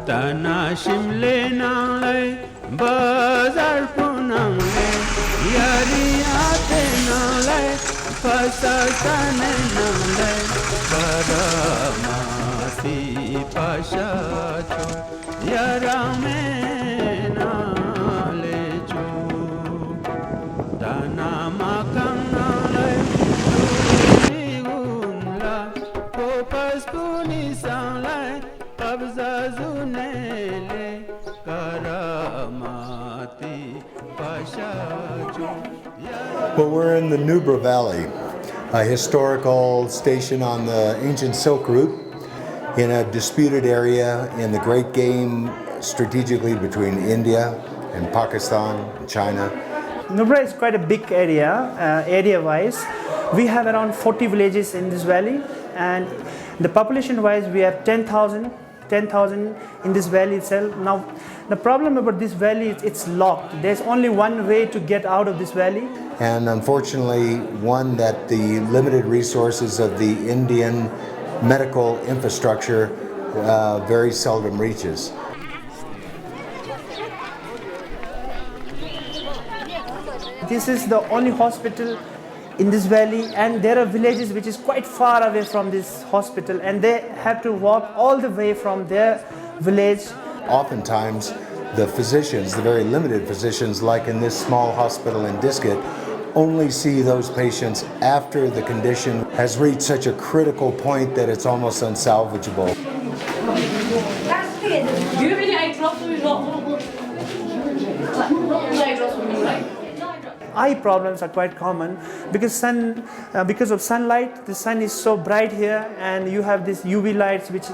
Tana shimle nang bazar punang yari ate nang pasasane nang paramasi pasha cho yarame nang cho tana makang nang unla popas puni sang Well, we're in the Nubra Valley, a historical station on the ancient Silk Route in a disputed area in the Great Game strategically between India and Pakistan and China. Nubra is quite a big area, area-wise. We have around 40 villages in this valley, and the population-wise we have 10,000 in this valley itself. Now, the problem about this valley is it's locked. There's only one way to get out of this valley. And unfortunately, one that the limited resources of the Indian medical infrastructure very seldom reaches. This is the only hospital in this valley, and there are villages which is quite far away from this hospital, and they have to walk all the way from their village. Oftentimes, the physicians, the very limited physicians, like in this small hospital in Diskit, only see those patients after the condition has reached such a critical point that it's almost unsalvageable. Eye problems are quite common because of sunlight. The sun is so bright here, and you have this UV lights which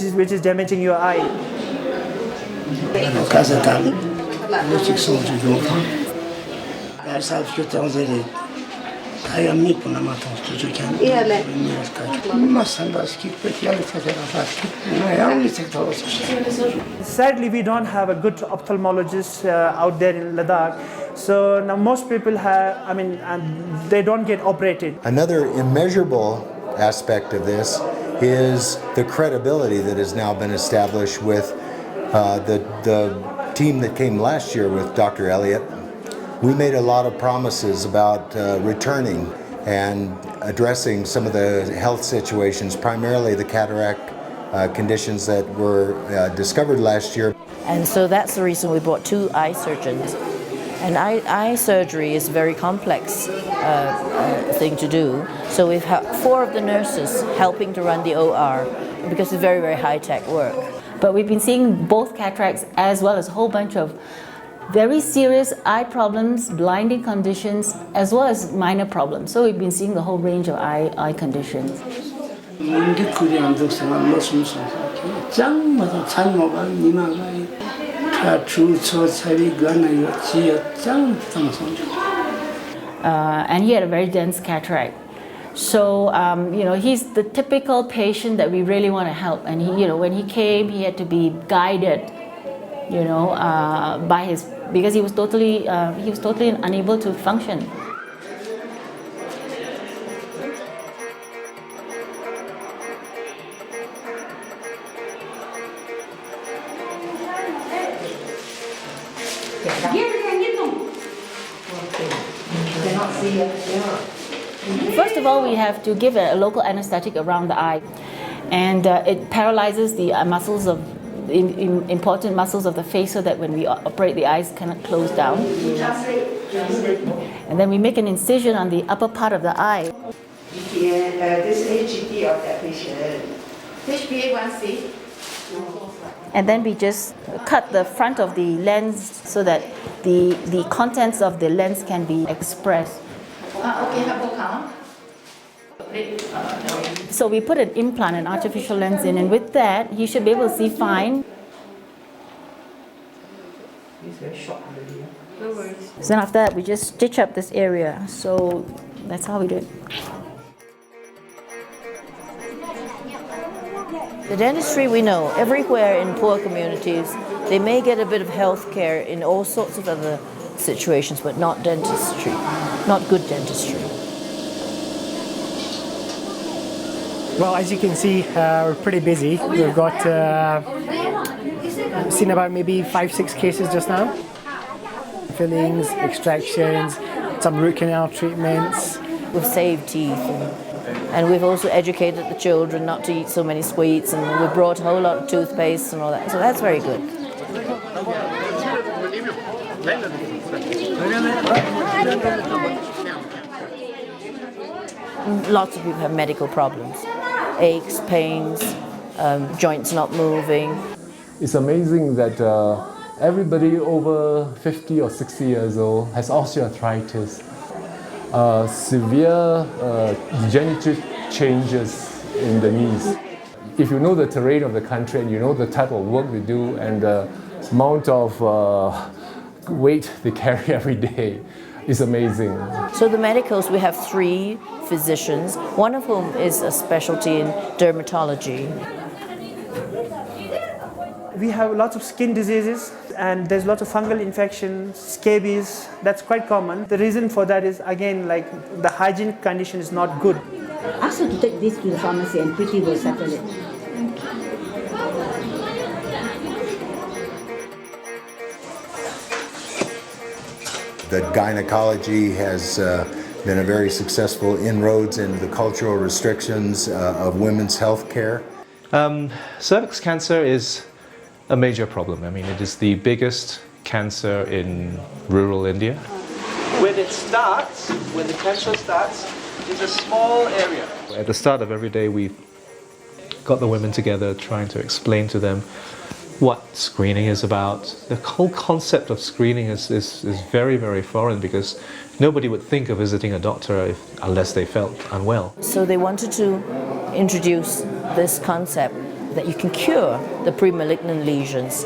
is damaging your eye. Sadly, we don't have a good ophthalmologist out there in Ladakh. So now most people they don't get operated. Another immeasurable aspect of this is the credibility that has now been established with the team that came last year with Dr. Elliott. We made a lot of promises about returning and addressing some of the health situations, primarily the cataract conditions that were discovered last year. And so that's the reason we brought 2 eye surgeons. And eye surgery is a very complex thing to do. So we've had 4 of the nurses helping to run the OR because it's very, very high-tech work. But we've been seeing both cataracts as well as a whole bunch of very serious eye problems, blinding conditions, as well as minor problems. So we've been seeing the whole range of eye conditions. And he had a very dense cataract. So, he's the typical patient that we really want to help. And he, when he came, he had to be guided, because he was totally unable to function. First of all, we have to give a local anesthetic around the eye, and it paralyzes the muscles of important muscles of the face, so that when we operate, the eyes cannot close down. And then we make an incision on the upper part of the eye. This HGD of that patient. HbA1c. And then we just cut the front of the lens so that the contents of the lens can be expressed. So we put an implant, an artificial lens in, and with that, he should be able to see fine. It's very short already. No worries. So then after that, we just stitch up this area. So that's how we do it. The dentistry, we know, everywhere in poor communities, they may get a bit of health care in all sorts of other situations, but not dentistry, not good dentistry. Well, as you can see, we're pretty busy. We've got seen about maybe 5-6 cases just now. Fillings, extractions, some root canal treatments. We've saved teeth, and we've also educated the children not to eat so many sweets, and we've brought a whole lot of toothpaste and all that, so that's very good. Lots of people have medical problems, aches, pains, joints not moving. It's amazing that everybody over 50 or 60 years old has osteoarthritis, severe degenerative changes in the knees. If you know the terrain of the country and you know the type of work they do and the amount of weight they carry every day, it's amazing. So the medicals, we have 3 physicians, one of whom is a specialty in dermatology. We have lots of skin diseases, and there's lots of fungal infections, scabies. That's quite common. The reason for that is, again, like the hygiene condition is not good. Ask her to take this to the pharmacy and Pretty will settle it. The gynecology has been a very successful inroads into the cultural restrictions of women's health care. Cervix cancer is a major problem. I mean, it is the biggest cancer in rural India. When it starts, when the cancer starts, it's a small area. At the start of every day, we got the women together trying to explain to them what screening is about. The whole concept of screening is very, very foreign because nobody would think of visiting a doctor unless they felt unwell. So they wanted to introduce this concept that you can cure the pre-malignant lesions.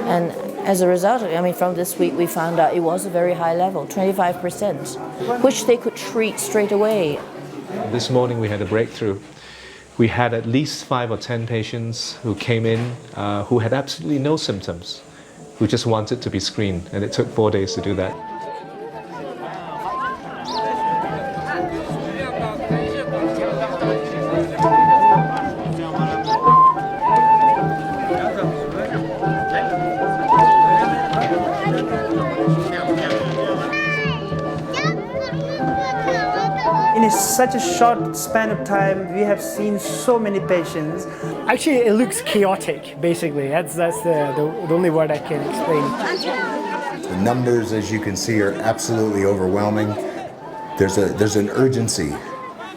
And as a result of it, I mean, from this week we found out it was a very high level, 25%, which they could treat straight away. This morning we had a breakthrough. We had at least 5 or 10 patients who came in who had absolutely no symptoms, who just wanted to be screened, and it took 4 days to do that. In such a short span of time, we have seen so many patients. Actually, it looks chaotic, basically. That's the only word I can explain. The numbers, as you can see, are absolutely overwhelming. There's an urgency.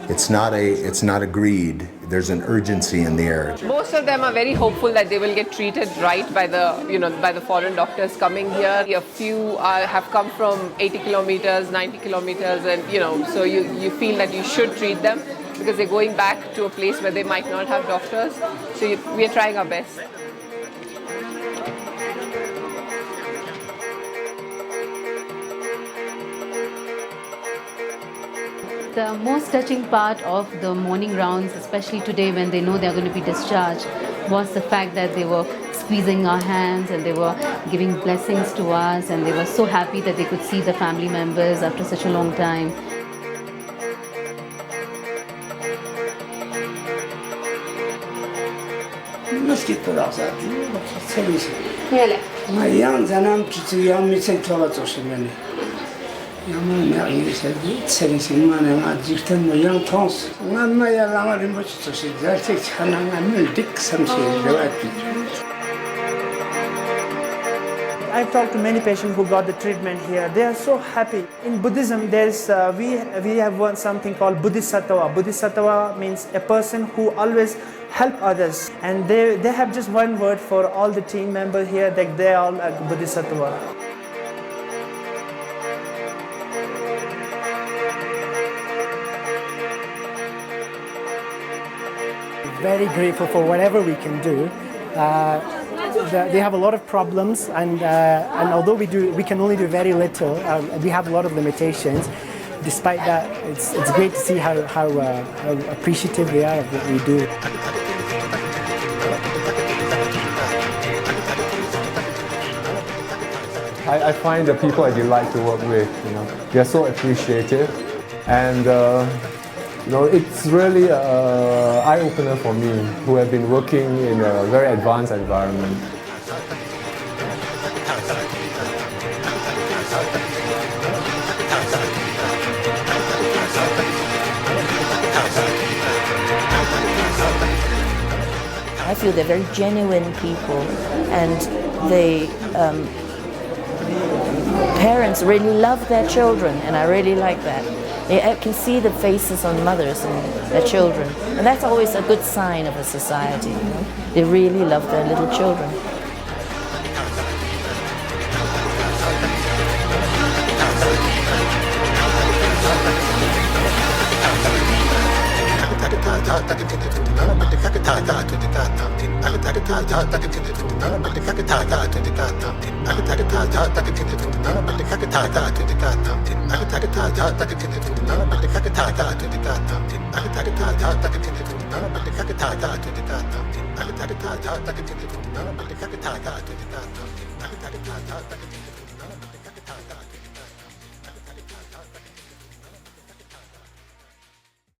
It's not a greed. There's an urgency in the air. Most of them are very hopeful that they will get treated right by the foreign doctors coming here. A few have come from 80 kilometers, 90 kilometers, and so you feel that you should treat them because they're going back to a place where they might not have doctors. So we are trying our best. The most touching part of the morning rounds, especially today when they know they're going to be discharged, was the fact that they were squeezing our hands and they were giving blessings to us, and they were so happy that they could see the family members after such a long time. I've talked to many patients who got the treatment here. They are so happy. In Buddhism, there's we have something called Bodhisattva. Bodhisattva means a person who always help others, and they have just one word for all the team members here, that they are all a Bodhisattva. Very grateful for whatever we can do. They have a lot of problems, and although we can only do very little, we have a lot of limitations. Despite that, it's great to see how appreciative they are of what we do. I find the people I delight to work with, they're so appreciative, and it's really an eye-opener for me, who have been working in a very advanced environment. I feel they're very genuine people, and parents really love their children, and I really like that. I can see the faces on mothers and their children, and that's always a good sign of a society. They really love their little children. Thank you.